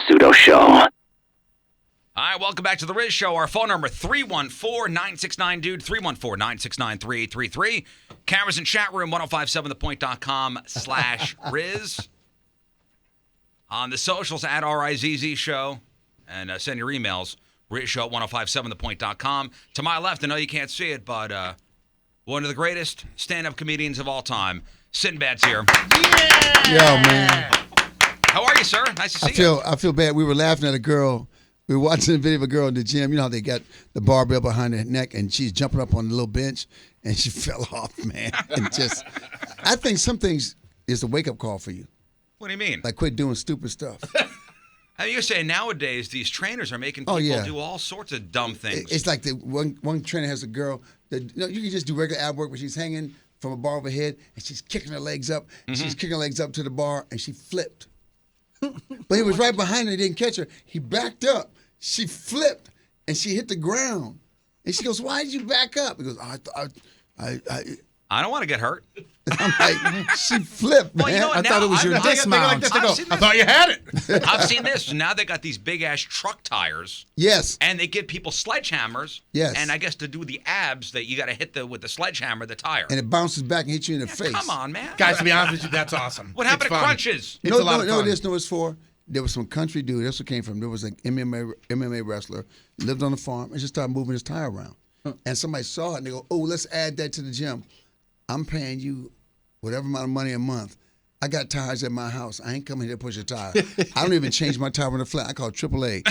Rizzuto Show. All right, welcome back to the Riz Show. Our phone number, 314-969-DUDE, 314-969-3833. Cameras in chat room, 1057thepoint.com/Riz. On the socials, at RIZZ Show. And send your emails, RizShow at 1057thepoint.com. To my left, I know you can't see it, but one of the greatest stand-up comedians of all time, Sinbad's here. Yeah! Yo, man. How are you, sir? Nice to see you. I feel bad. We were laughing at a girl. We were watching a video of a girl in the gym. You know how they got the barbell behind her neck, and she's jumping up on the little bench, and she fell off, man. And I think some things is a wake-up call for you. What do you mean? Like quit doing stupid stuff. I mean, you're saying nowadays these trainers are making people do all sorts of dumb things. It's like the one trainer has a girl that you can just do regular ab work, but she's hanging from a bar overhead, and she's kicking her legs up. And she's kicking her legs up to the bar, and she flipped. But he was right behind her. He didn't catch her. He backed up. She flipped, and she hit the ground. And she goes, "Why did you back up?" He goes, I don't want to get hurt. I'm like, she flipped, man. Well, you know what, I thought it was your dismount. I thought you had it. I've seen this. Now they got these big-ass truck tires. Yes. And they give people sledgehammers. Yes. And I guess to do the abs, that you got to hit with the sledgehammer, the tire. And it bounces back and hits you in the face. Come on, man. Guys, to be honest with you, that's awesome. What happened to crunches? It's a lot of fun. No, it's for. There was some country dude. That's what came from. There was an MMA wrestler, lived on the farm, and just started moving his tire around. And somebody saw it, and they go, "Oh, let's add that to the gym. I'm paying you whatever amount of money a month. I got tires at my house. I ain't coming here to push a tire. I don't even change my tire on the flat. I call it AAA.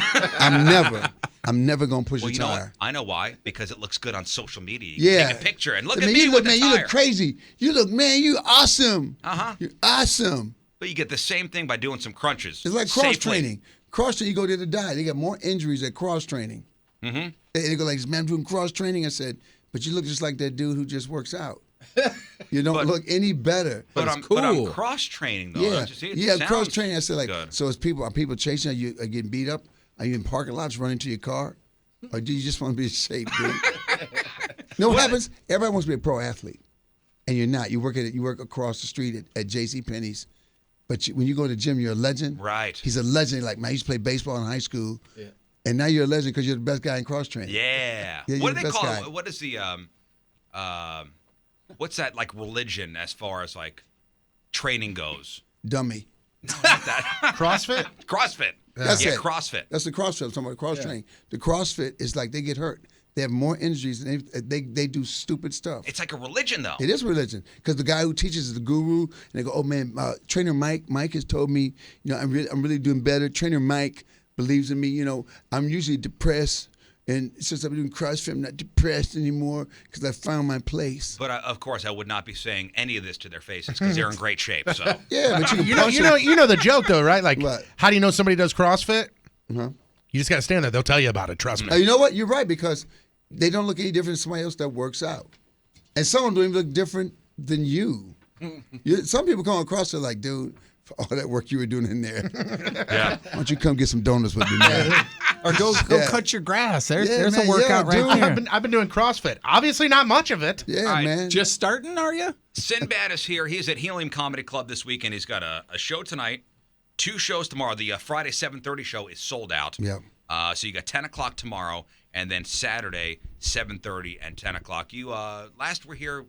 I'm never gonna push a You know tire. what? I know why. Because it looks good on social media. You Yeah. take a picture and look I at mean, me you with look, man, the tire. you look crazy. You look, man, you awesome. You're awesome. But you get the same thing by doing some crunches. It's like cross safely. training. Cross training, you go there to die. They got more injuries at cross training. Mm-hmm. They go like, "Man, I'm doing cross training." I said, "But you look just like that dude who just works out. You don't look any better." But I'm cross training though. Yeah, It cross training. I said like, good. so are people chasing? Are you getting beat up? Are you in parking lots running to your car, or do you just want to be in shape, dude? You know what happens? Everybody wants to be a pro athlete, and you're not. You work across the street at J.C. Penney's, but when you go to the gym, you're a legend. Right. He's a legend. Like, man, I used to play baseball in high school. Yeah. And now you're a legend because you're the best guy in cross training. Yeah. What do they call it? What is the what's that like religion as far as like training goes? Dummy. No, not that. CrossFit? CrossFit. That's it. CrossFit. That's the CrossFit. I'm talking about cross training. The CrossFit is like they get hurt. They have more injuries. And they do stupid stuff. It's like a religion, though. It is religion because the guy who teaches is the guru, and they go, "Oh man, trainer Mike has told me, I'm really doing better. Trainer Mike believes in me. I'm usually depressed, and since I've been doing CrossFit, I'm not depressed anymore because I found my place." But of course, I would not be saying any of this to their faces because they're in great shape. So yeah, but you know the joke though, right? Like, what? How do you know somebody does CrossFit? Uh-huh. You just got to stand there. They'll tell you about it. Trust me. You know what? You're right because they don't look any different than somebody else that works out, and some of them don't even look different than you. Some people come across it like, "Dude, for all that work you were doing in there, yeah. Why don't you come get some donuts with me, man?" Or go cut your grass. There's man, a workout dude. right there. I've been doing CrossFit. Obviously not much of it. Yeah, right, man. Just starting, are you? Sinbad is here. He's at Helium Comedy Club this weekend. He's got a show tonight, 2 shows tomorrow. The Friday 7:30 show is sold out. Yeah. So you got 10 o'clock tomorrow, and then Saturday 7:30 and 10 o'clock. You last were here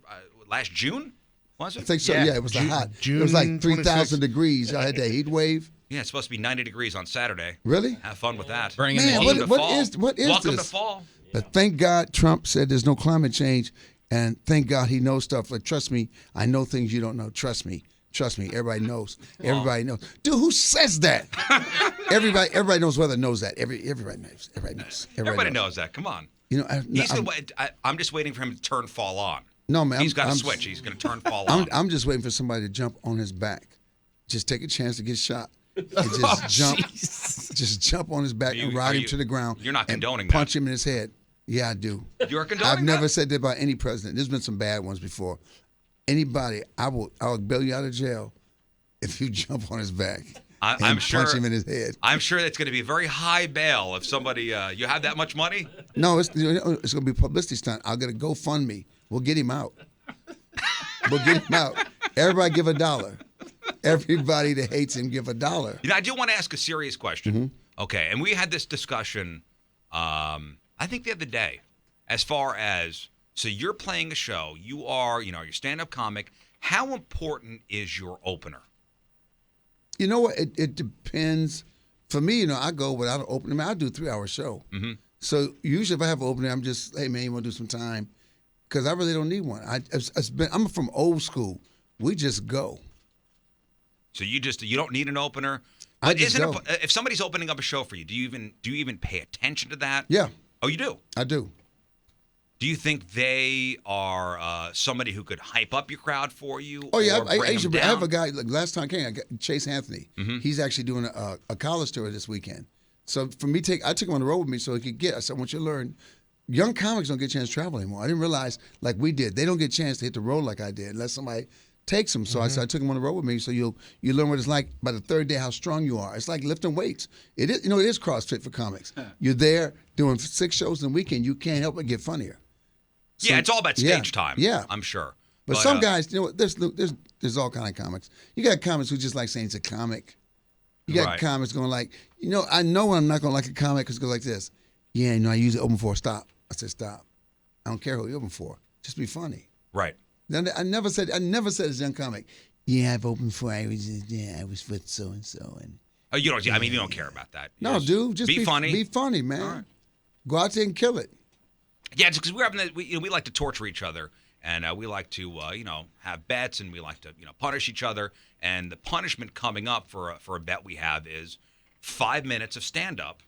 last June, was it? I think so. Yeah, it was hot. June It was like 3,000 26th. degrees. I had that heat wave. Yeah, it's supposed to be 90 degrees on Saturday. Really? Have fun with that. Bring in Man, the heat. what is Welcome this? to fall. But thank God Trump said there's no climate change, and thank God he knows stuff. Like, trust me, I know things you don't know. Trust me. Everybody knows. Everybody knows. Dude, who says that? Everybody knows weather knows that. Everybody knows. Everybody knows that. Come on. I'm just waiting for him to turn fall on. No, man. He's got a switch. He's going to turn fall on. I'm just waiting for somebody to jump on his back. Just take a chance to get shot. And just jump on his back and ride him to the ground. You're not condoning and punch him in his head. Yeah, I do. You're condoning I've that? never said that about any president. There's been some bad ones before. Anybody, I'll bail you out of jail if you jump on his back. I'm sure. Punch him in his head. I'm sure that's going to be a very high bail if somebody. You have that much money? No, it's going to be a publicity stunt. I'll get a GoFundMe. We'll get him out. Everybody give $1. everybody that hates him give $1. I do want to ask a serious question. Okay, and we had this discussion, I think the other day, as far as, so you're playing a show, you are, you're stand-up comic. How important is your opener? You know what? It depends. For me, I go without an opener. I do a 3-hour show. So usually if I have an opener, I'm just, hey, man, you want to do some time? Because I really don't need one. I'm from old school. We just go. So you don't need an opener? I But just go. if somebody's opening up a show for you, do you even pay attention to that? Yeah. Oh, you do? I do. Do you think they are somebody who could hype up your crowd for you? Oh, yeah. Or I bring used them to, I down? have a guy, like last time I came, I got Chase Anthony. He's actually doing a college tour this weekend. So for me, I took him on the road with me so he could I said, I want you to learn. Young comics don't get a chance to travel anymore. I didn't realize, like we did, they don't get a chance to hit the road like I did unless somebody takes them. So I said, I took him on the road with me so you learn what it's like by the third day, how strong you are. It's like lifting weights. It is, it is CrossFit for comics. You're there doing 6 shows in a weekend. You can't help but get funnier. Yeah, it's all about stage time. Yeah. I'm sure. But some guys, there's all kind of comics. You got comics who just like saying it's a comic. You got Right. comics going like, I know I'm not going to like a comic because it goes like this. Yeah, I usually open for a stop. I said, stop. I don't care who you open for. Just be funny. Right. Then I never said as a young comic, yeah, I've opened for, I was with so-and-so. Oh, you don't. I mean, you don't care about that. No, dude, just be funny. Be funny, man. All right. Go out there and kill it. Yeah, just because we like to torture each other, and we like to have bets, and we like to punish each other. And the punishment coming up for a bet we have is 5 minutes of stand up.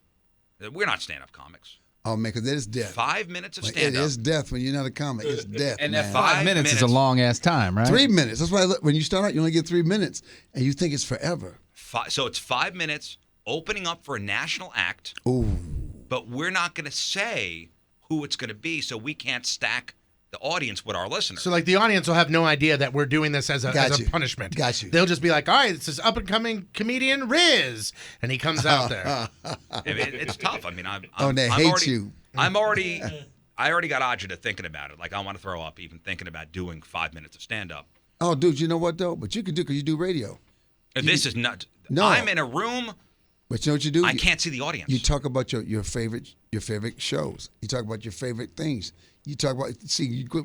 We're not stand up comics. Oh man, because it is death. 5 minutes of It stand up. is death when you're not a comic. It's death. And man. that 5 minutes is a long ass time, right? 3 minutes. That's why when you start out, you only get 3 minutes, and you think it's forever. So it's 5 minutes opening up for a national act. Ooh. But we're not going to say who it's going to be, so we can't stack the audience with our listeners. So, like, the audience will have no idea that we're doing this as a punishment. Got you. They'll just be like, all right, this is up-and-coming comedian Riz. And he comes out there. It's tough. I mean, they hate you. I already got agita thinking about it. Like, I want to throw up even thinking about doing 5 minutes of stand-up. Oh, dude, you know what, though? But you can do because you do radio. This is not. No. I'm in a room. But you know what you do? I can't see the audience. You talk about your favorite shows. You talk about your favorite things. You talk about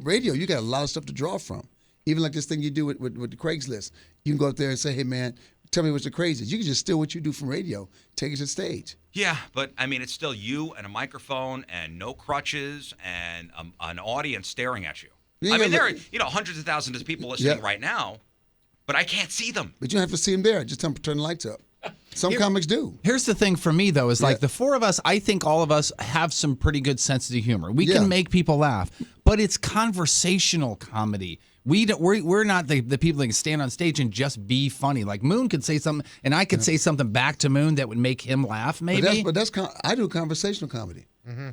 radio. You got a lot of stuff to draw from. Even like this thing you do with the Craigslist. You can go up there and say, hey man, tell me what's the craziest. You can just steal what you do from radio, take it to stage. Yeah, but I mean, it's still you and a microphone and no crutches and an audience staring at you. Yeah, I mean, there look- are hundreds of thousands of people listening right now, but I can't see them. But you don't have to see them there. Just tell them to turn the lights up. Some comics do. Here's the thing for me, though, is like the four of us, I think all of us have some pretty good senses of humor. We can make people laugh, but it's conversational comedy. We're not the people that can stand on stage and just be funny. Like Moon could say something, and I could say something back to Moon that would make him laugh, maybe. I do conversational comedy.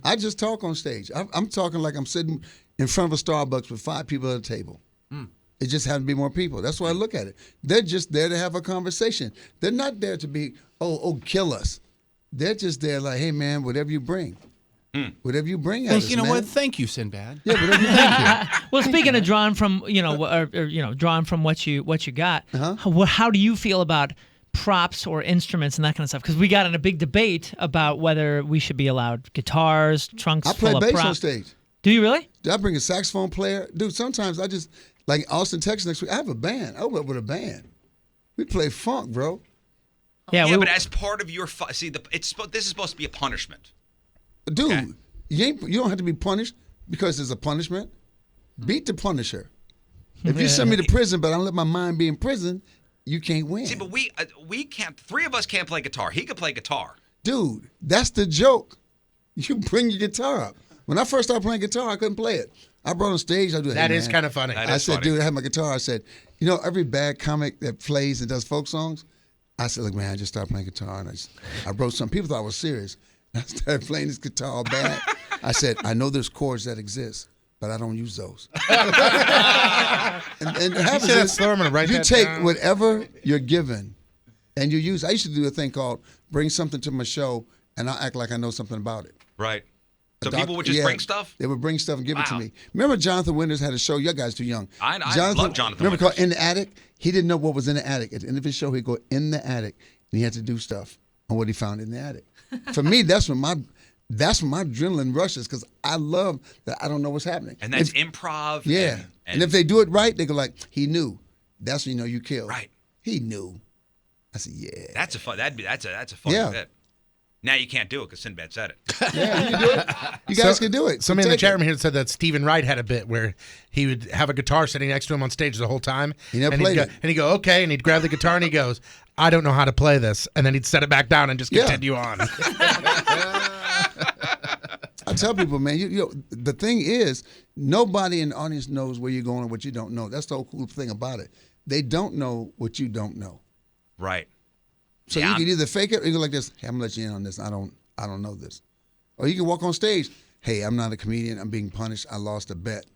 I just talk on stage. I'm talking like I'm sitting in front of a Starbucks with 5 people at a table. It just had to be more people. That's why I look at it. They're just there to have a conversation. They're not there to be, kill us. They're just there like, hey, man, whatever you bring. Whatever you bring at us, You know man. what? Thank you, Sinbad. Yeah, whatever you thank you. Well, speaking of drawing from, drawing from what you got, how do you feel about props or instruments and that kind of stuff? Because we got in a big debate about whether we should be allowed guitars, trunks I play full of bass props. on stage. Do you really? I bring a saxophone player. Dude, sometimes I just, like Austin, Texas next week, I have a band. I open up with a band. We play funk, bro. Yeah, But as part of your this is supposed to be a punishment. Dude, Okay. you don't have to be punished because it's a punishment. Beat the Punisher. If you send me to prison, but I don't let my mind be in prison, you can't win. See, but we can't. 3 of us can't play guitar. He could play guitar. Dude, that's the joke. You bring your guitar up. When I first started playing guitar, I couldn't play it. I brought on stage. I do That is kind of funny. That I is said, funny. dude, I had my guitar. I said, every bad comic that plays and does folk songs, I said, look, man, I just started playing guitar. And I wrote some. People thought I was serious. And I started playing this guitar all bad. I said, I know there's chords that exist, but I don't use those. and what happens should have is Thurman write you that take down. whatever you're given and you use. I used to do a thing called bring something to my show and I'll act like I know something about it. Right. So people would just bring stuff? They would bring stuff and give it to Wow. me. Remember Jonathan Winters had a show? You guys too young. I love Jonathan remember Winters. called In the Attic? He didn't know what was in the attic. At the end of his show, he'd go in the attic, and he had to do stuff on what he found in the attic. For me, that's when my adrenaline rushes, because I love that I don't know what's happening. And that's improv. Yeah. And if they do it right, they go like, he knew. That's when you know you killed. Right. He knew. I said, yeah. That's a funny bit. Now you can't do it because Sinbad said it. Yeah, you can do it. You guys can do it. Somebody in the Take chat it. room here said that Stephen Wright had a bit where he would have a guitar sitting next to him on stage the whole time. He never and played he'd it. And he'd go, okay, and he'd grab the guitar and he goes, I don't know how to play this. And then he'd set it back down and just continue on. I tell people, man, you know, the thing is, nobody in the audience knows where you're going and what you don't know. That's the whole cool thing about it. They don't know what you don't know. Right. So you can either fake it or you go like this, hey, I'm gonna let you in on this. I don't know this. Or you can walk on stage, hey, I'm not a comedian, I'm being punished, I lost a bet.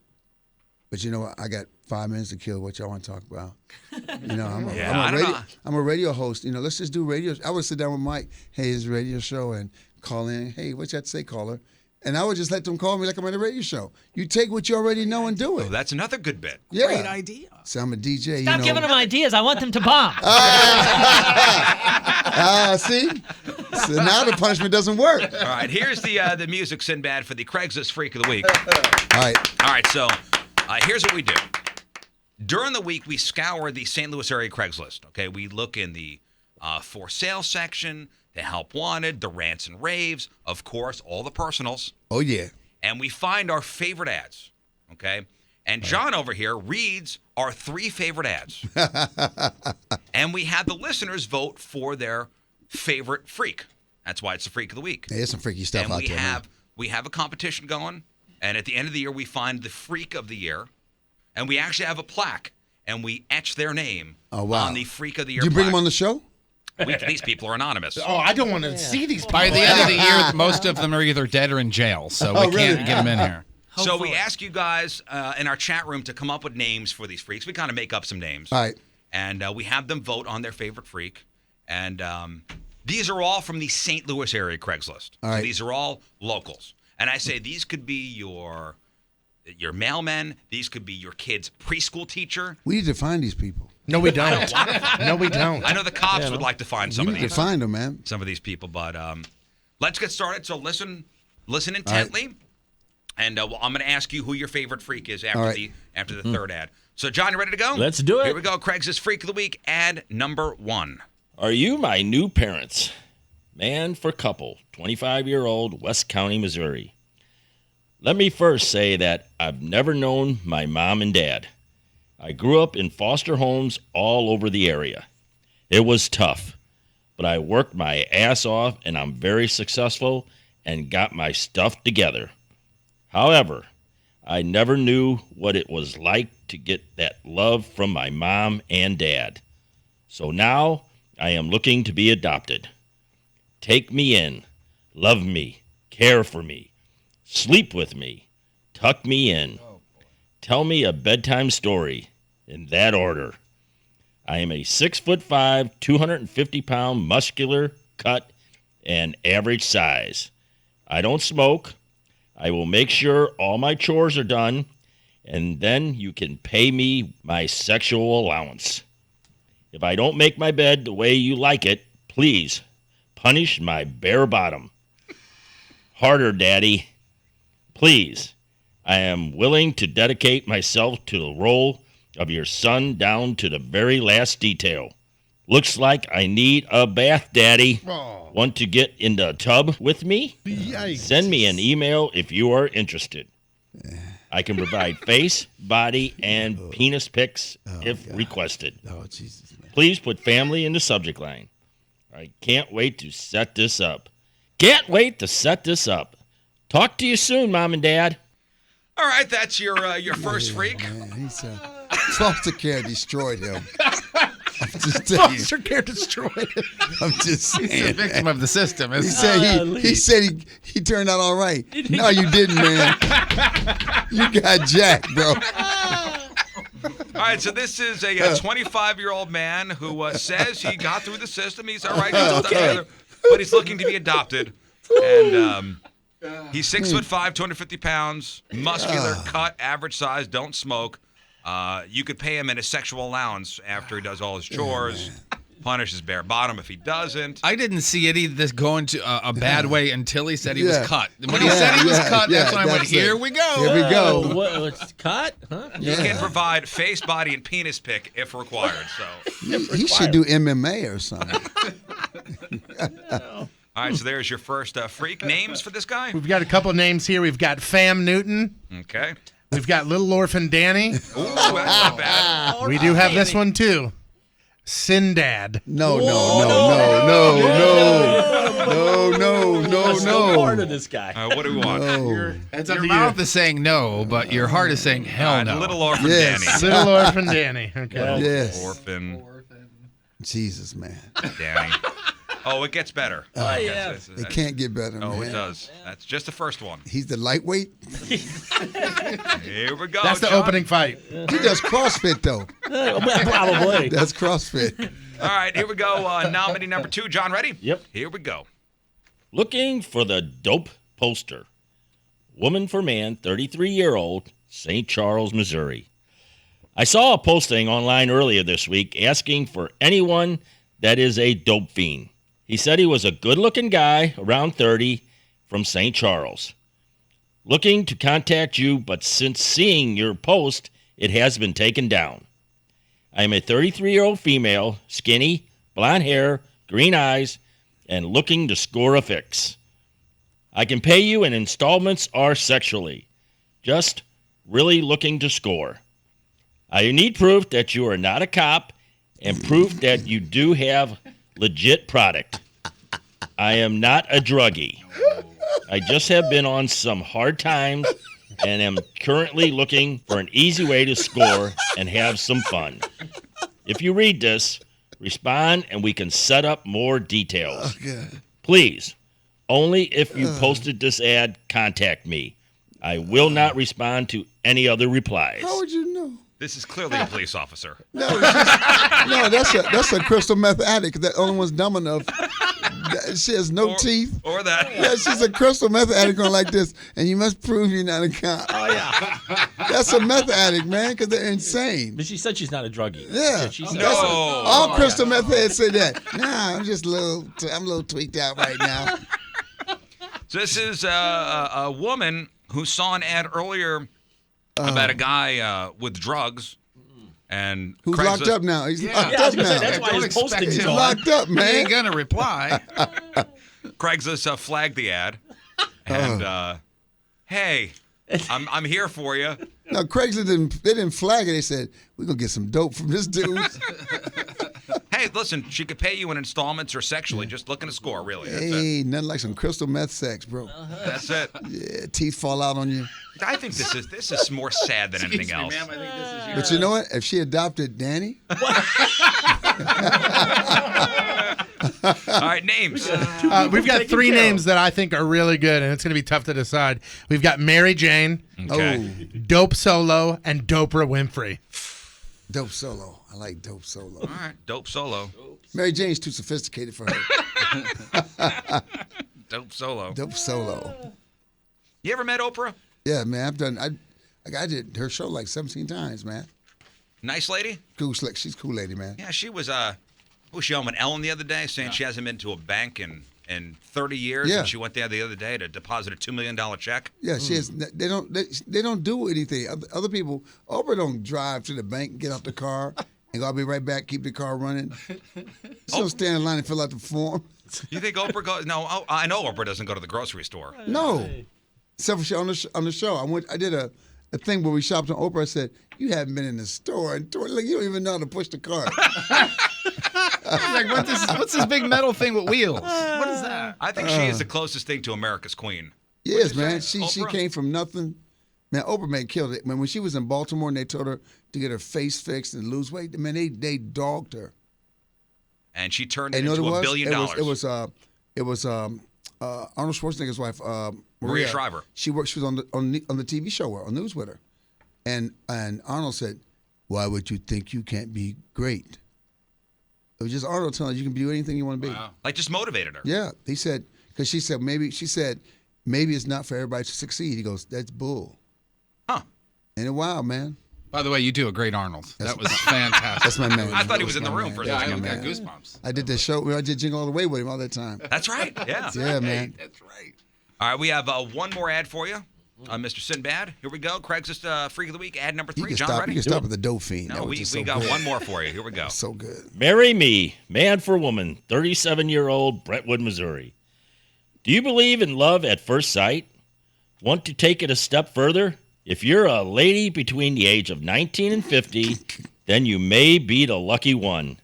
But you know what? I got 5 minutes to kill. What y'all want to talk about? You know, I'm a radio host. You know, let's just do radio. I would sit down with Mike, hey, his radio show, and call in, hey, what you have to say, caller? And I would just let them call me like I'm on a radio show. You take what you already know and do it. Oh, that's another good bit. Yeah. Great idea. So I'm a DJ. Stop giving them ideas. I want them to bomb. See? So now the punishment doesn't work. All right, here's the music, Sinbad, for the Craigslist Freak of the Week. All right. So here's what we do. During the week, we scour the St. Louis area Craigslist. Okay, we look in the for sale section, the help wanted, the rants and raves, of course, all the personals. Oh, yeah. And we find our favorite ads. Okay, and John over here reads our 3 favorite ads. And we have the listeners vote for their favorite freak. That's why it's the Freak of the Week. There's some freaky stuff out there, man. We have a competition going, and at the end of the year, we find the Freak of the Year, and we actually have a plaque, and we etch their name on the Freak of the Year Do you bring plaque. them on the show? These people are anonymous. Oh, I don't want to see these people. By the end of the year, most of them are either dead or in jail, so we can't get them in here. So we ask you guys in our chat room to come up with names for these freaks. We kind of make up some names. All right. And we have them vote on their favorite freak. And these are all from the St. Louis area Craigslist. All right. So these are all locals. And I say these could be your mailman. These could be your kid's preschool teacher. We need to find these people. No, we don't. No, we don't. I know the cops would like to find some We of need these. to find them, man. Some of these people. But let's get started. So listen intently. Right. And I'm going to ask you who your favorite freak is after the third ad. So, John, you ready to go? Let's do it. Here we go. Craigslist Freak of the Week, ad number 1. Are you my new parents? Man for couple, 25-year-old, West County, Missouri. Let me first say that I've never known my mom and dad. I grew up in foster homes all over the area. It was tough, but I worked my ass off, and I'm very successful and got my stuff together. However, I never knew what it was like to get that love from my mom and dad. So now I am looking to be adopted. Take me in, love me, care for me, sleep with me, tuck me in. Tell me a bedtime story in that order. I am a 6'5", 250-pound, muscular, cut, and average size. I don't smoke. I will make sure all my chores are done, and then you can pay me my sexual allowance. If I don't make my bed the way you like it, please punish my bare bottom. Harder, Daddy. Please, I am willing to dedicate myself to the role of your son down to the very last detail. Looks like I need a bath, Daddy. Oh. Want to get in the tub with me? Yikes. Send me an email if you are interested. I can provide face, body, and penis pics if requested. Oh, Jesus, man. Please put family in the subject line. I can't wait to set this up. Can't wait to set this up. Talk to you soon, Mom and Dad. All right, that's your first freak. Man, he's foster care destroyed him. I'm just telling you. Foster care destroyed. I'm just saying. He's a victim of the system. He said he turned out all right. No, you didn't, man. You got jacked, bro. All right, so this is a 25-year-old man who says he got through the system. He's all right. He's stuck together, but he's looking to be adopted. And He's 6'5", 250 pounds, muscular, cut, average size, don't smoke. You could pay him in a sexual allowance after he does all his chores. Punish his bare bottom if he doesn't. I didn't see any of this going to a bad way until he said he was cut. When he said he was cut, that's when I went, here we go. Here we go. It's cut? Huh? You can provide face, body, and penis pic if required. So He should do MMA or something. All right, so there's your first freak. Names for this guy? We've got a couple names here. We've got Fam Newton. Okay. We've got Little Orphan Danny. Ooh, that's not bad. We do have this one too. Sinbad. No. Part of this guy. What do we want? Your mouth is saying no, but your heart is saying hell no. Little Orphan Yes. Danny. Little Orphan Danny. Okay. Yes. Orphan Jesus, man. Danny. Oh, it gets better. Oh, yeah. It can't get better, man. Oh, it does. That's just the first one. He's the lightweight. Here we go. That's the John. opening fight. He does CrossFit, though. Probably. That's CrossFit. All right, here we go. Nominee number 2. John, ready? Yep. Here we go. Looking for the dope poster. Woman for man, 33-year-old, St. Charles, Missouri. I saw a posting online earlier this week asking for anyone that is a dope fiend. He said he was a good-looking guy, around 30, from St. Charles. Looking to contact you, but since seeing your post, it has been taken down. I am a 33-year-old female, skinny, blonde hair, green eyes, and looking to score a fix. I can pay you in installments or sexually. Just really looking to score. I need proof that you are not a cop and proof that you do have legit product. I am not a druggie. I just have been on some hard times and am currently looking for an easy way to score and have some fun. If you read this, respond and we can set up more details. Please, only if you posted this ad, contact me. I will not respond to any other replies. How would you know? This is clearly a police officer. No, that's a crystal meth addict. That only one's dumb enough. She has no teeth. Or that. Yeah, she's a crystal meth addict going like this, and you must prove you're not a cop. Oh, yeah. That's a meth addict, man, because they're insane. But she said she's not a druggie. Yeah, She's that's not. all crystal meth heads say that. Nah, I'm a little tweaked out right now. So this is a woman who saw an ad earlier about a guy with drugs. And Who's Craigslist- locked up now? He's locked Yeah, I was up gonna say, now. that's why Don't his expect posting's it. He's on. locked up, He man. ain't gonna reply. Craigslist flagged the ad, and hey, I'm here for you. No, Craigslist didn't flag it. They said, we're going to get some dope from this dude. Hey, listen, she could pay you in installments or sexually, just looking to score, really. That's it. Hey, nothing like some crystal meth sex, bro. That's it. Yeah, teeth fall out on you. I think this is more sad than anything else. Ma'am, I think this is your... But you know what? If she adopted Danny, All right, names. We've got taken 3 care of. names that I think are really good, and it's going to be tough to decide. We've got Mary Jane, Okay. Dope Solo, and Dopra Winfrey. dope solo. I like dope solo. All right, dope solo. Mary Jane's too sophisticated for her. Dope solo. Dope solo. You ever met Oprah? Yeah, man. I did her show like 17 times, man. Nice lady? Cool, slick. She's a cool lady, man. Yeah, she was she on with Ellen the other day saying she hasn't been to a bank in 30 years, Yeah. and she went there the other day to deposit a $2 million check. Yeah, she has. They don't do anything. Other people, Oprah don't drive to the bank, get out the car, and go, I'll be right back, keep the car running. She don't stand in line and fill out the form. You think Oprah goes? No, I know Oprah doesn't go to the grocery store. No. Except for on the show. I did a thing where we shopped on Oprah. I said, you haven't been in the store. And like, you don't even know how to push the cart. Like, what's this big metal thing with wheels? What is that? I think she is the closest thing to America's queen. Yes, man. She Oprah? came from nothing. Man, Oprah man killed it. Man, when she was in Baltimore and they told her to get her face fixed and lose weight, man, they dogged her. And she turned And it you know into what $1 billion. It was Arnold Schwarzenegger's wife, Maria Shriver. She was on the TV show on News with her, and Arnold said, "Why would you think you can't be great?" It was just Arnold telling her you can do anything you want to be. Wow. Like, just motivated her. Yeah, he said, because she said maybe it's not for everybody to succeed. He goes, that's bull. Huh. Ain't it wild, man? By the way, you do a great Arnold. That was fantastic. That's my man. I thought he was in the room for a Yeah, second. I got goosebumps. I did that show. I did Jingle All the Way with him all that time. That's right. Yeah. Yeah, man. That's right. All right, we have one more ad for you. Mr. Sinbad. Here we go. Craigslist Freak of the Week, ad number 3. You John, can stop. ready? You can stop with the dope fiend. No, That was we just so got good. one more for you. Here we go. So good. Marry me, man for woman, 37-year-old Brentwood, Missouri. Do you believe in love at first sight? Want to take it a step further? If you're a lady between the age of 19 and 50, then you may be the lucky one.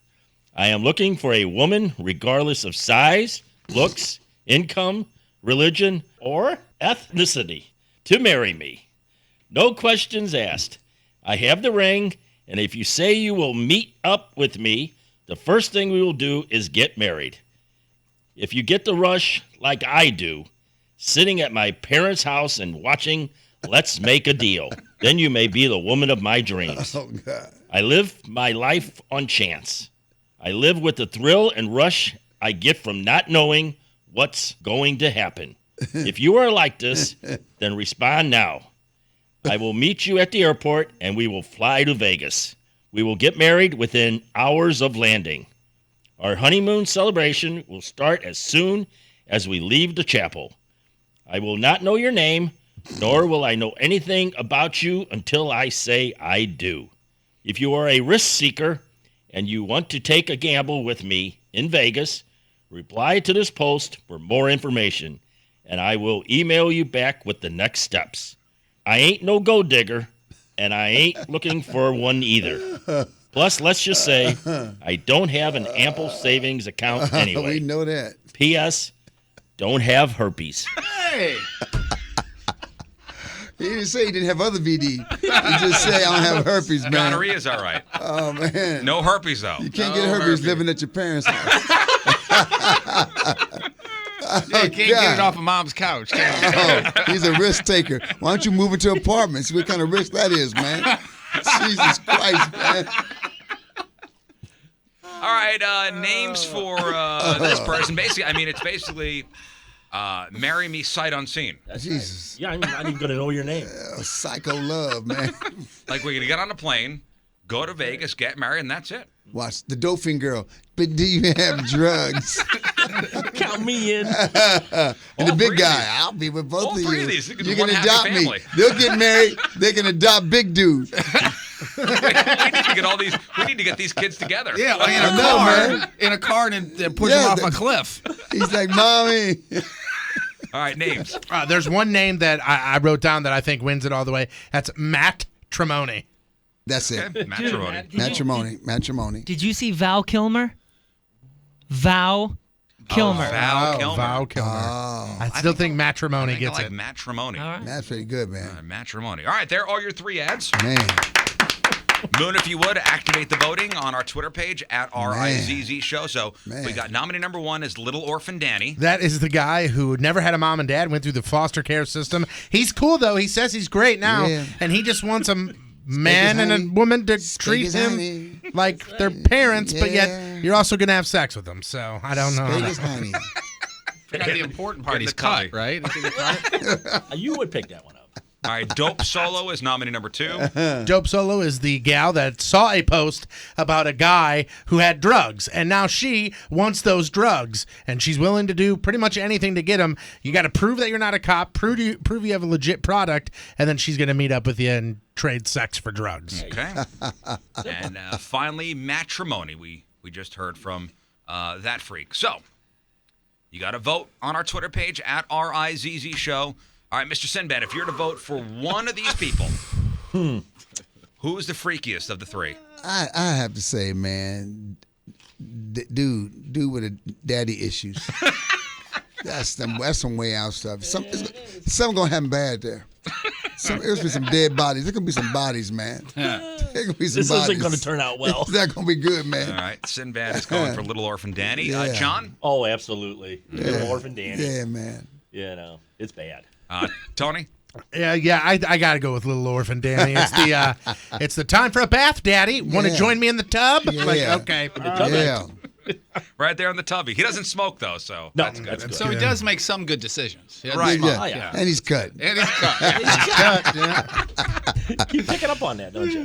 I am looking for a woman regardless of size, looks, income, religion, or ethnicity to marry me. No questions asked. I have the ring, and if you say you will meet up with me, the first thing we will do is get married. If you get the rush like I do, sitting at my parents' house and watching Let's Make a Deal, then you may be the woman of my dreams. Oh, God. I live my life on chance. I live with the thrill and rush I get from not knowing what's going to happen. If you are like this, then respond now. I will meet you at the airport and we will fly to Vegas. We will get married within hours of landing. Our honeymoon celebration will start as soon as we leave the chapel. I will not know your name, nor will I know anything about you until I say I do. If you are a risk seeker and you want to take a gamble with me in Vegas, reply to this post for more information, and I will email you back with the next steps. I ain't no gold digger, and I ain't looking for one either. Plus, let's just say I don't have an ample savings account anyway. We know that. P.S. Don't have herpes. Hey. He didn't say he didn't have other VD. He just said, I don't have herpes, man. Gonorrhea's all right. Oh, man. No herpes, though. You can't get herpes living at your parents' house. Yeah, you can't get it off of mom's couch. Can you? He's a risk taker. Why don't you move into apartments? See what kind of risk that is, man. Jesus Christ, man. All right, names for this person. Basically, I mean, it's basically marry me sight unseen. Jesus. Yeah, I'm not even going to know your name. Psycho love, man. Like, we're going to get on a plane, go to Vegas, get married, and that's it. Watch the Dolphin Girl. But do you have drugs? Count me in. And the big guy, I'll be with both All of three you. of these. You can You do can one happy adopt me. family. They'll get married. They can adopt big dude. We need to get all these. We need to get these kids together. Yeah, I know, man. in a car and push Yeah, him off that- a cliff. He's like, Mommy. All right, names. There's one name that I wrote down that I think wins it all the way. That's Matt Tramoni. That's it. Okay. Matrimony. Matrimony. Did you see Val Kilmer? Val Kilmer. Val Kilmer. Val Kilmer. Oh, I still think Matrimony I gets like it. matrimony. All right. that's pretty good, man. Matrimony. All right, there are your 3 ads. Man. Moon, if you would, activate the voting on our Twitter page at RIZZ Show. So Man. we got nominee number 1 is Little Orphan Danny. That is the guy who never had a mom and dad, went through the foster care system. He's cool, though. He says he's great now, Yeah. and he just wants a man and honey. a woman to Speak treat as him honey. like their parents, but Yeah. yet you're also going to have sex with them. So I don't know. Vegas honey. The important part Getting is the cutty. cut, right? Is it cut? You would pick that one up. All right, Dope Solo is nominee number 2. Dope Solo is the gal that saw a post about a guy who had drugs, and now she wants those drugs, and she's willing to do pretty much anything to get them. You got to prove that you're not a cop, prove you have a legit product, and then she's going to meet up with you and trade sex for drugs. Okay. And finally, Matrimony. We just heard from that freak. So you got to vote on our Twitter page at RIZZ Show. All right, Mr. Sinbad, if you're to vote for one of these people, who's the freakiest of the 3? I have to say, man, dude with a daddy issues. That's some way out stuff. Something gonna happen bad there. There's gonna be some dead bodies. There's gonna be some bodies, man. There's gonna be some This bodies. isn't going to turn out well. It's not gonna be good, man. All right, Sinbad is going for Little Orphan Danny. Yeah. John? Oh, absolutely. Little Orphan Danny. Yeah, man. You know, it's bad. Tony? Yeah, I got to go with Little Orphan Danny. It's the time for a bath, Daddy. Want to Yeah. join me in the tub? Yeah. Like, okay. Yeah. Right there on the tubby. He doesn't smoke though, so No, that's good. So he does make some good decisions. He doesn't Right. smoke. Yeah. Oh, yeah. And he's cut. And he's cut. Cut, yeah. Keep picking up on that, don't you?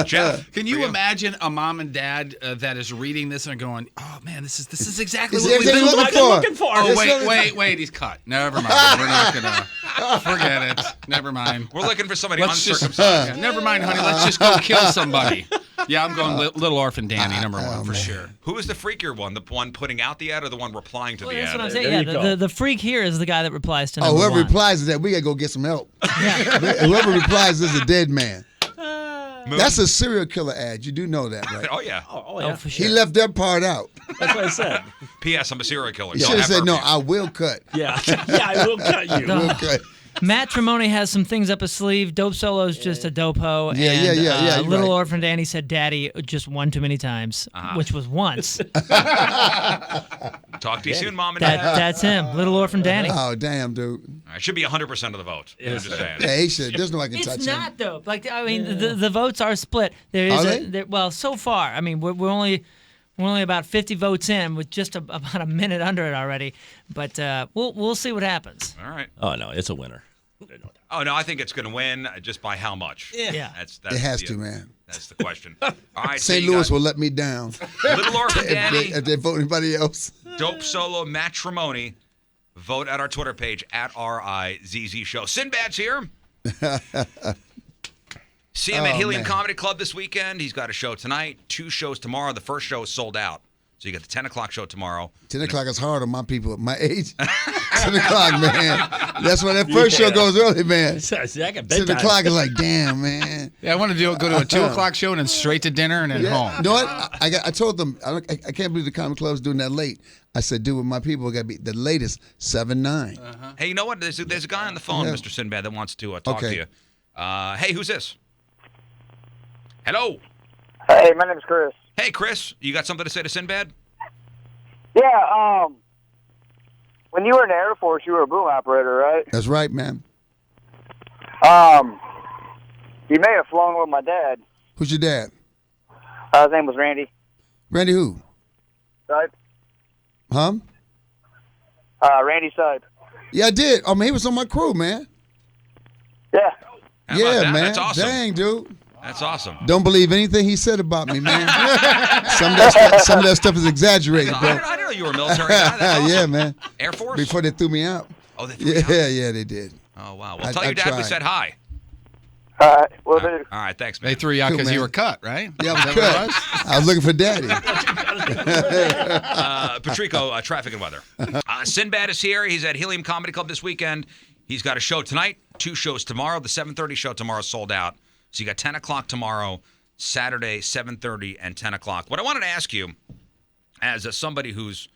Jeff, Can for you imagine a mom and dad that is reading this and going, "Oh man, this is exactly This what is we've exactly been what we're looking for. Oh This wait, he's cut. Never mind. We're not gonna forget it. Never mind. we're looking for somebody Let's just uncircumcised. never mind, honey. Let's just go kill somebody. Yeah, I'm going Little Orphan Danny, number one for sure. Who is the freaker one? The one putting out the ad or the one replying to Well, the that's ad? what I'm There saying. you Yeah, go. the freak here is the guy that replies to Oh, number whoever one. replies to that, we got to go get some help. Whoever replies is a dead man. That's a serial killer ad. You do know that, right? Oh yeah. Oh, yeah. Oh, for sure. He left that part out. That's what I said. P.S. I'm a serial killer. He Don't should have have said, no, herpes. I will cut. Yeah. Yeah, I will cut you. No. Will cut. Matt Trimone has some things up his sleeve. Dope Solo's just a dope hoe. Yeah, and, yeah, you're Little right. Orphan Danny said daddy just one too many times, which was once. Talk to you soon, Mom and That, Dad. that's him. Little Orphan Danny. Oh, damn, dude. It should be 100% of the vote. I'm just saying. Yeah, he should. There's no way I can touch It's him. not dope. Like I mean, the votes are split. There Are is they? well, so far. I mean, we're only about 50 votes in, with just about a minute under it already. But we'll see what happens. All right. Oh, no, it's a winner. Oh no, I think it's going to win. Just by how much? Yeah. That's It has the, to, man. That's the question. All right. so St. you Louis got will let me down Little Orphan if Danny, they, if they vote anybody else. Dope Solo, Matrimony. Vote at our Twitter page at RIZZ Show. Sinbad's here. See him at Helium man. Comedy Club this weekend. He's got a show tonight, 2 shows tomorrow. The first show is sold out. So you got the 10 o'clock show tomorrow. 10 o'clock is hard on my people at my age. 10 o'clock, man. That's why that first show goes early, man. See, I got 10 bedtime. o'clock is like, damn, man. Yeah, I want to go to a 2 o'clock show and then straight to dinner and then home. You know what? I told them, I can't believe the comedy club's doing that late. I said, dude, with my people, it got to be the latest 7-9. Hey, you know what? There's a guy on the phone, Yeah. Mr. Sinbad, that wants to talk Okay. to you. Hey, who's this? Hello. Hey, my name's Chris. Hey, Chris. You got something to say to Sinbad? Yeah, when you were in the Air Force, you were a boom operator, right? That's right, man. You may have flown with my dad. Who's your dad? His name was Randy. Randy who? Sipe. Huh? Randy Sipe. Yeah, I did. I mean, he was on my crew, man. Yeah. How Yeah, about that? man. That's awesome. Dang, dude. That's awesome. Don't believe anything he said about me, man. some of that stuff is exaggerated, I bro. didn't know you were a military guy. That's awesome. Yeah, man. Air Force? Before they threw me out. Oh, they threw you out? Yeah, they did. Oh, wow. Well, I- tell I your dad we tried. said hi. All right. Well, dude. All right, thanks, man. They threw you out Cool, because you man. were cut, right? Yeah, I was Is that what it cut. I was looking for daddy. Patrico, traffic and weather. Sinbad is here. He's at Helium Comedy Club this weekend. He's got a show tonight, 2 shows tomorrow. The 7:30 show tomorrow is sold out. So you got 10 o'clock tomorrow, Saturday, 7:30 and 10 o'clock. What I wanted to ask you, as somebody who's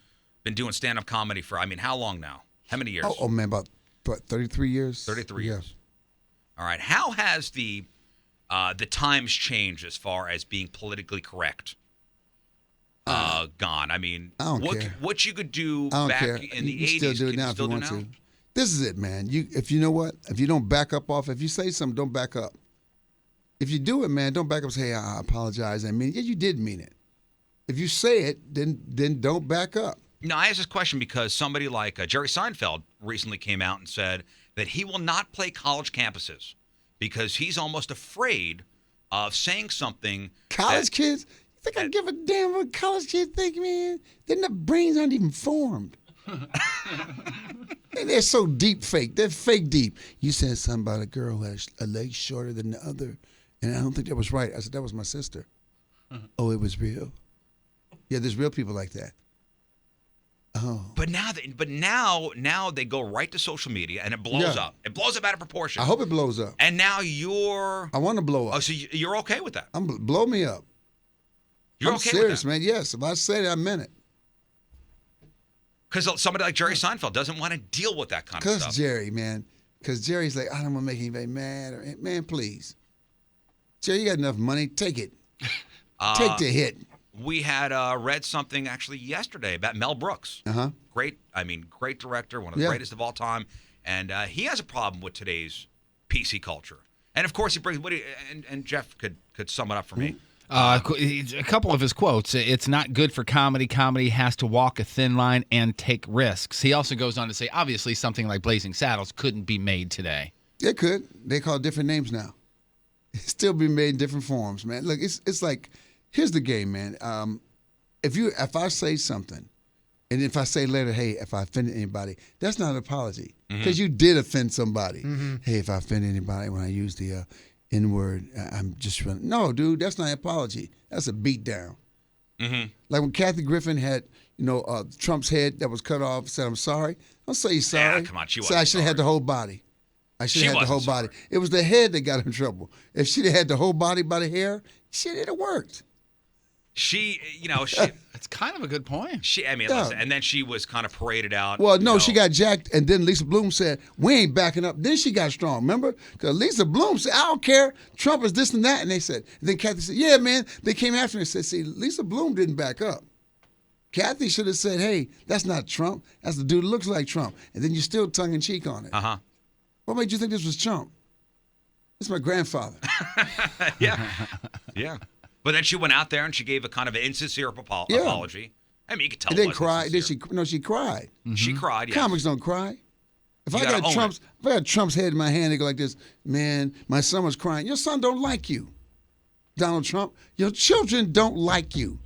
been doing stand-up comedy for, how long now? How many years? Oh, man, about 33 years? 33 Yeah. years. All right. How has the times changed as far as being politically correct gone? I don't care. What you could do I don't back care. in the You 80s, still do it can now you if still you do want now? to. This is it, man. If you know what? If you don't back up off, if you say something, don't back up. If you do it, man, don't back up and say, hey, I apologize. Yeah, you did mean it. If you say it, then don't back up. No, I asked this question because somebody like Jerry Seinfeld recently came out and said that he will not play college campuses because he's almost afraid of saying something. College kids? You think I give a damn what college kids think, man? Then the brains aren't even formed. They're so deep fake. They're fake deep. You said something about a girl who has a leg shorter than the other, and I don't think that was right. I said, that was my sister. Oh, it was real? Yeah, there's real people like that. Oh. But now they go right to social media and it blows Yeah. up. It blows up out of proportion. I hope it blows up. And now you're. I want to blow up. Oh, so you're okay with that? Blow me up. You're I'm okay serious, with that? man. Yes, if I said it, I meant it. Because somebody like Jerry Seinfeld doesn't want to deal with that kind of Because stuff. Jerry, man. Because Jerry's like, I don't want to make anybody mad. Man, please. Jerry, you got enough money. Take it. Take the hit. We had read something actually yesterday about Mel Brooks. Uh-huh. Great director, one of the Yeah. greatest of all time. And he has a problem with today's PC culture. And of course, he brings and Jeff could sum it up for me. A couple of his quotes. It's not good for comedy. Comedy has to walk a thin line and take risks. He also goes on to say, obviously, something like Blazing Saddles couldn't be made today. It could. They call it different names now. It's still be made in different forms, man. Look, it's like, here's the game, man. If I say something, and if I say later, hey, if I offended anybody, that's not an apology because you did offend somebody. Hey, if I offended anybody when I use the N-word, I'm just running. No, dude, that's not an apology. That's a beat down. Like when Kathy Griffin had, Trump's head that was cut off, said, I'm sorry. Don't say you're sorry. Yeah, come on, she Say wasn't I should have had the whole body. I should have had the whole wasn't body. It was the head that got in trouble. If she'd have had the whole body by the hair, shit, it'd have worked. She. That's kind of a good point. Listen, and then she was kind of paraded out. Well, no, she got jacked, and then Lisa Bloom said, we ain't backing up. Then she got strong, remember? Because Lisa Bloom said, I don't care. Trump is this and that. And they said, and then Kathy said, yeah, man. They came after me and said, see, Lisa Bloom didn't back up. Kathy should have said, hey, that's not Trump. That's the dude that looks like Trump. And then you're still tongue-in-cheek on it. What made you think this was Trump? It's my grandfather. Yeah. But then she went out there and she gave a kind of an insincere apology. I mean, you could tell. And then cried. Then she cried. She cried. Yes. Comics don't cry. If You I gotta got own Trump's head in my hand, they go like this. Man, my son was crying. Your son don't like you, Donald Trump. Your children don't like you.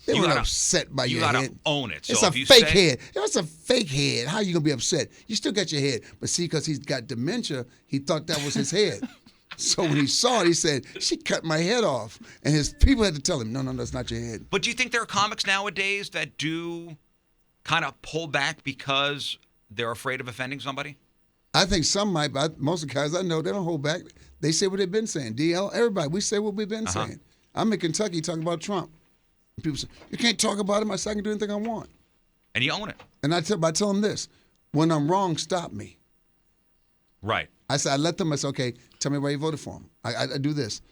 They You were gotta- upset by You your gotta head. own it. So It's a if you fake say, head. It's a fake head. How you gonna be upset? You still got your head, but see, because he's got dementia, he thought that was his head. So when he saw it, he said, "She cut my head off," and his people had to tell him, "No, that's not your head." But do you think there are comics nowadays that do kind of pull back because they're afraid of offending somebody? I think some might, but most of the guys I know, they don't hold back. They say what they've been saying. DL, everybody, we say what we've been saying. I'm in Kentucky talking about Trump. People say, you can't talk about him. I say I can do anything I want. And you own it. And I tell them this, when I'm wrong, stop me. Right. I say, I let them, I say, okay, tell me why you voted for him. I do this.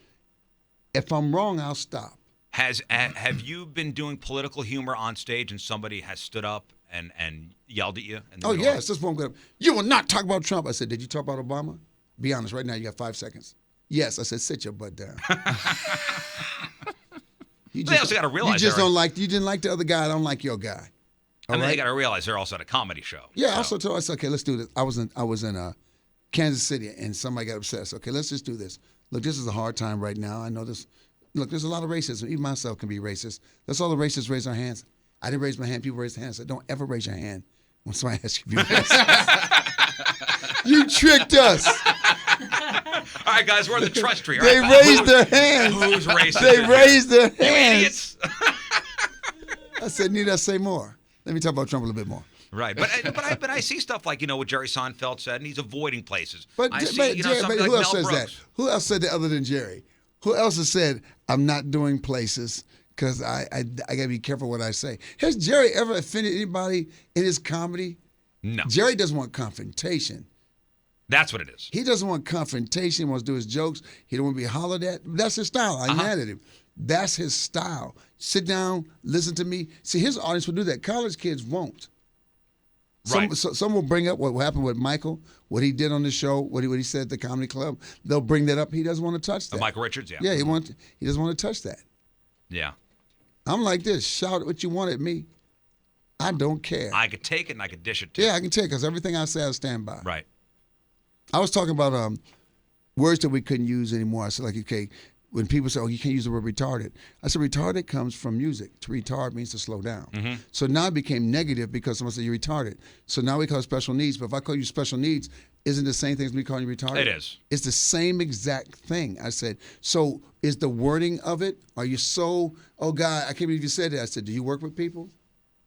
If I'm wrong, I'll stop. Have you been doing political humor on stage and somebody has stood up and yelled at you? Oh, yes. This one going, you will not talk about Trump. I said, did you talk about Obama? Be honest, right now you got 5 seconds. Yes. I said, sit your butt down. They also got to realize you didn't like the other guy. I don't like your guy. And then they got to realize they're also at a comedy show. Yeah. So. Also told us, okay, let's do this. I was in Kansas City, and somebody got upset. I said, okay, let's just do this. Look, this is a hard time right now. I know this. Look, there's a lot of racism. Even myself can be racist. Let's all the racists raise our hands. I didn't raise my hand. People raised their hands. I said, don't ever raise your hand when somebody asks you if you're racist. You tricked us. All right, guys, we're in the trust tree. They raised their hands. Who's racist? They raised their You hands. idiots. I said, need I say more? Let me talk about Trump a little bit more. Right, but I see stuff like what Jerry Seinfeld said, and he's avoiding places. But, I see Jerry, something who like else Mel says Brooks. that? Who else said that other than Jerry? Who else has said, I'm not doing places because I got to be careful what I say? Has Jerry ever offended anybody in his comedy? No, Jerry doesn't want confrontation. that's what it is. He doesn't want confrontation. He wants to do his jokes. He don't want to be hollered at. That's his style. I'm mad at him. That's his style. Sit down, listen to me. See, his audience will do that. College kids won't. Some will bring up what happened with Michael, what he did on the show, what he said at the comedy club. They'll bring that up. He doesn't want to touch that. Michael Richards, yeah. Yeah, he doesn't want to touch that. Yeah. I'm like this. Shout what you want at me. I don't care. I could take it and I could dish it too. Yeah, I can take it because everything I say, I stand by. Right. I was talking about words that we couldn't use anymore. I said, like, okay, when people say, oh, you can't use the word retarded. I said, retarded comes from music. To retard means to slow down. Mm-hmm. So now it became negative because someone said you're retarded. So now we call it special needs. But if I call you special needs, isn't the same thing as me calling you retarded? It is. It's the same exact thing. I said, so is the wording of it, are you so, oh, God, I can't believe you said that. I said, do you work with people?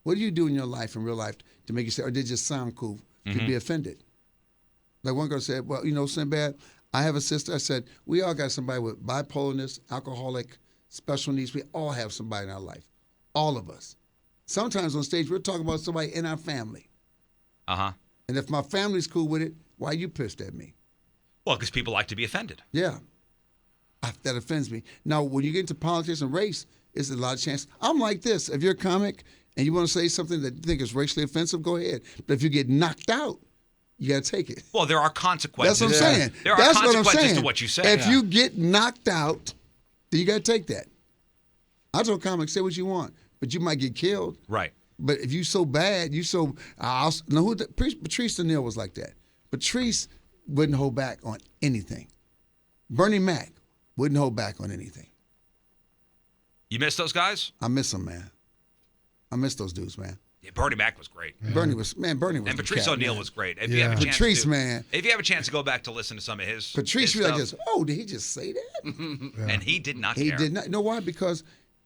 What do you do in your life, in real life, to make you say, or did it just sound cool? Could be offended. Like one girl said, well, Sinbad, I have a sister. I said, we all got somebody with bipolarness, alcoholic, special needs. We all have somebody in our life. All of us. Sometimes on stage, we're talking about somebody in our family. Uh-huh. And if my family's cool with it, why are you pissed at me? Well, because people like to be offended. Yeah. That offends me. Now, when you get into politics and race, it's a lot of chance. I'm like this. If you're a comic and you want to say something that you think is racially offensive, go ahead. But if you get knocked out, you got to take it. Well, there are consequences. That's what I'm saying. There are That's what I'm consequences saying. to what you say. If you get knocked out, then you got to take that. I told comics, say what you want, but you might get killed. Right. But if you so bad, you so Patrice O'Neal was like that. Patrice wouldn't hold back on anything. Bernie Mac wouldn't hold back on anything. You miss those guys? I miss them, man. I miss those dudes, man. Yeah, Bernie Mac was great. Bernie was. And Patrice O'Neal was great. If you Yeah. have a chance Patrice, to, man. If you have a chance to go back to listen to some of his Patrice his was like stuff, this. Oh, did he just say that? and he did not He care. did not. You know why? Because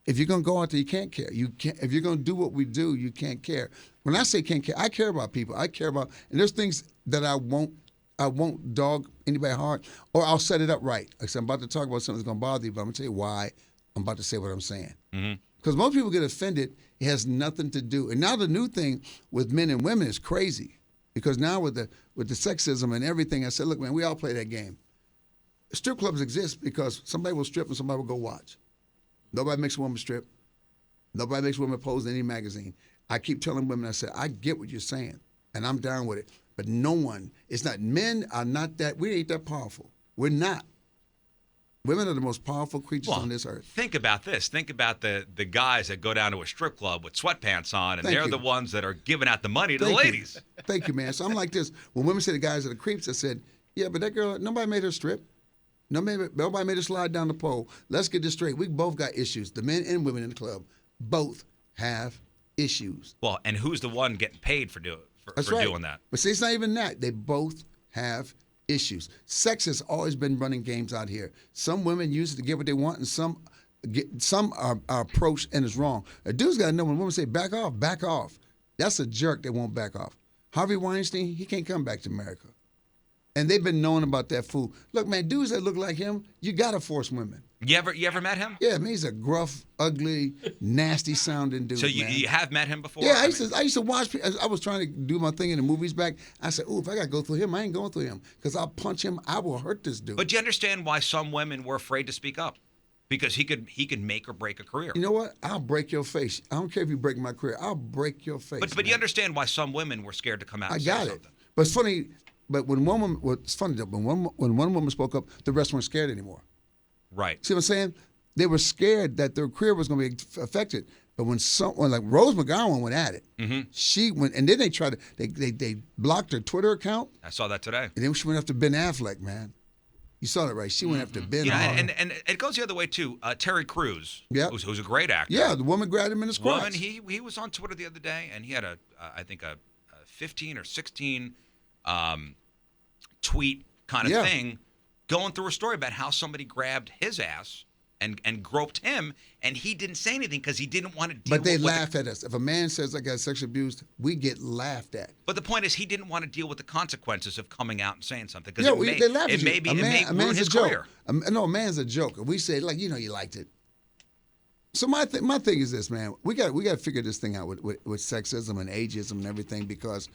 if you're gonna go out there, you can't care. You can't. If you're gonna do what we do, you can't care. When I say can't care, I care about people. I care about, and there's things that I won't dog anybody hard, or I'll set it up right. Like I said, I'm about to talk about something that's gonna bother you, but I'm gonna tell you why I'm about to say what I'm saying. Because most people get offended. It has nothing to do. And now the new thing with men and women is crazy. Because now with the sexism and everything, I said, look, man, we all play that game. Strip clubs exist because somebody will strip and somebody will go watch. Nobody makes a woman strip. Nobody makes a woman pose in any magazine. I keep telling women, I said, I get what you're saying, and I'm down with it. But no one, it's not, men are not that, we ain't that powerful. We're not. Women are the most powerful creatures on this earth. Think about this. Think about the guys that go down to a strip club with sweatpants on, and Thank they're you. the ones that are giving out the money to Thank the you. ladies. Thank you, man. So I'm like this. When women say the guys are the creeps, I said, yeah, but that girl, nobody made her strip. Nobody made her slide down the pole. Let's get this straight. We both got issues. The men and women in the club both have issues. Well, and who's the one getting paid for doing That's right. doing that? But see, it's not even that. They both have issues. Sex has always been running games out here. Some women use it to get what they want, and some are approached and it's wrong. A dude's got to know when women say back off, back off. That's a jerk that won't back off. Harvey Weinstein, he can't come back to America. And they've been knowing about that fool. Look, man, dudes that look like him, you got to force women. You ever met him? Yeah, man, he's a gruff, ugly, nasty sounding dude. So you man. you have met him before? Yeah, I used to watch. I was trying to do my thing in the movies back. I said, "Ooh, if I got to go through him, I ain't going through him because I'll punch him. I will hurt this dude." But do you understand why some women were afraid to speak up? Because he could make or break a career. You know what? I'll break your face. I don't care if you break my career. I'll break your face. But you understand why some women were scared to come out. I And got say it. something. But it's funny. But it's funny though. When one woman spoke up, the rest weren't scared anymore. Right. See what I'm saying? They were scared that their career was going to be affected. But when someone like Rose McGowan went at it, she went, and then they tried to, they blocked her Twitter account, I saw that today. and then she went after Ben Affleck, man. You saw that, right? She went after Ben. Yeah, hard. and it goes the other way too. Terry Crews, Yep. who's a great actor. Yeah, the woman grabbed him in his crotch. Woman, he was on Twitter the other day, and he had I think a 15 or 16 tweet kind of thing, going through a story about how somebody grabbed his ass and groped him, and he didn't say anything because he didn't want to deal But they with laugh at us. If a man says I got sexually abused, we get laughed at. But the point is, he didn't want to deal with the consequences of coming out and saying something because Yeah, they laugh at you. it may ruin man's his a joke. career. No, a man's a joke. We say like, you liked it. So my thing is this, man. We got to figure this thing out with sexism and ageism and everything, because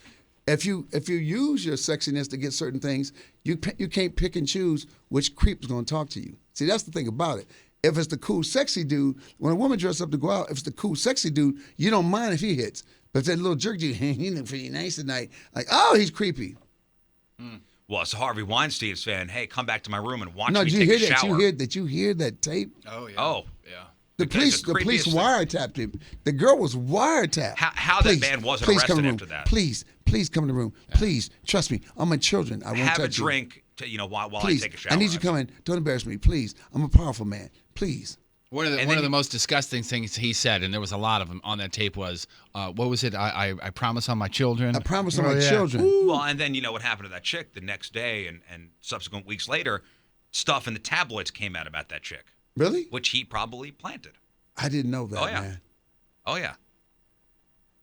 if you use your sexiness to get certain things, you can't pick and choose which creep's going to talk to you. See, that's the thing about it. If it's the cool, sexy dude, when a woman dresses up to go out, if it's the cool, sexy dude, you don't mind if he hits. But if that little jerk dude, he look pretty nice tonight, like, oh, he's creepy. Well, it's Harvey Weinstein's fan. Hey, come back to my room and watch No, me did you take hear a that? shower. Did you hear that tape? Oh yeah. Oh. Yeah. The police creepiest thing. wiretapped him. The girl was wiretapped. How that man wasn't please come arrested in the room. after that. Please come in the room. Please, trust me. I'm my children. I won't Have a touch you. drink while Please, I take a shower. I need you to come in. Don't embarrass me, please. I'm a powerful man. Please. One of the most disgusting things he said, and there was a lot of them on that tape, was, what was it? I promise on my children. I promise on my yeah. children. Well, and then what happened to that chick the next day and subsequent weeks later, stuff in the tabloids came out about that chick, Really? which he probably planted. I didn't know that, Oh, yeah. man. Oh yeah.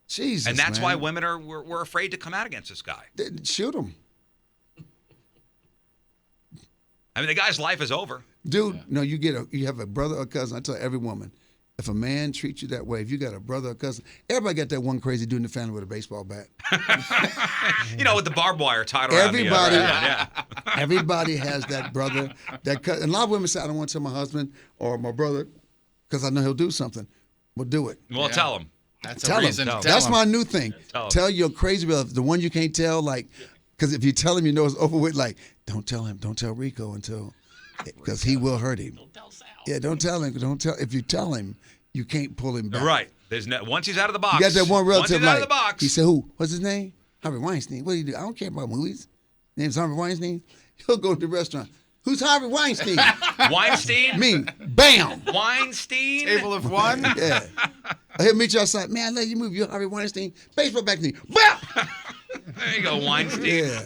Jesus, And that's man. why women were afraid to come out against this guy. Shoot him. I mean, the guy's life is over. Dude, no, you have a brother or cousin. I tell every woman, if a man treats you that way, if you got a brother or cousin, everybody got that one crazy dude in the family with a baseball bat. With the barbed wire tied around Everybody, yeah. everybody has that brother, that cousin. And a lot of women say, I don't want to tell my husband or my brother because I know he'll do something. Well, do it. Well, tell him. That's Tell a him. reason to tell That's him. my new thing. Tell him. Tell your crazy brother, the one you can't tell, like, because if you tell him, you know it's over with. Like, don't tell him. Don't tell Rico until, because he will hurt him. Don't tell Sal. Yeah, don't tell him. Don't tell. If you tell him, you can't pull him back. Right. There's no, once he's out of the box. You got that one once relative he's out of like, the box. he said, who? What's his name? Harvey Weinstein. What do you do? I don't care about movies. Name's Harvey Weinstein. He'll go to the restaurant. Who's Harvey Weinstein? Weinstein? Me. Bam. Weinstein? Table of one. Yeah. He'll meet you outside. Man, I let you move. You're Harvey Weinstein. Baseball back to me. Bam. There you go, Weinstein. Yeah.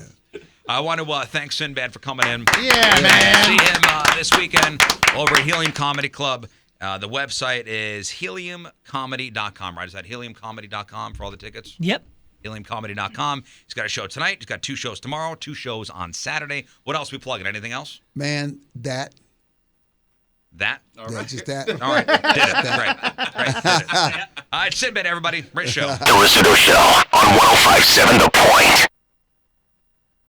I want to thank Sinbad for coming in. Yeah, man. See him this weekend over at Helium Comedy Club. The website is heliumcomedy.com, right? Is that heliumcomedy.com for all the tickets? Yep. heliumcomedy.com. He's got a show tonight. He's got 2 shows tomorrow, 2 shows on Saturday. What else are we plugging? Anything else? Man, that. Just that. All right. Did it. Great. Did it. All right, Sinbad, everybody. Great show. The Rizzuto Show on 105.7 The Point.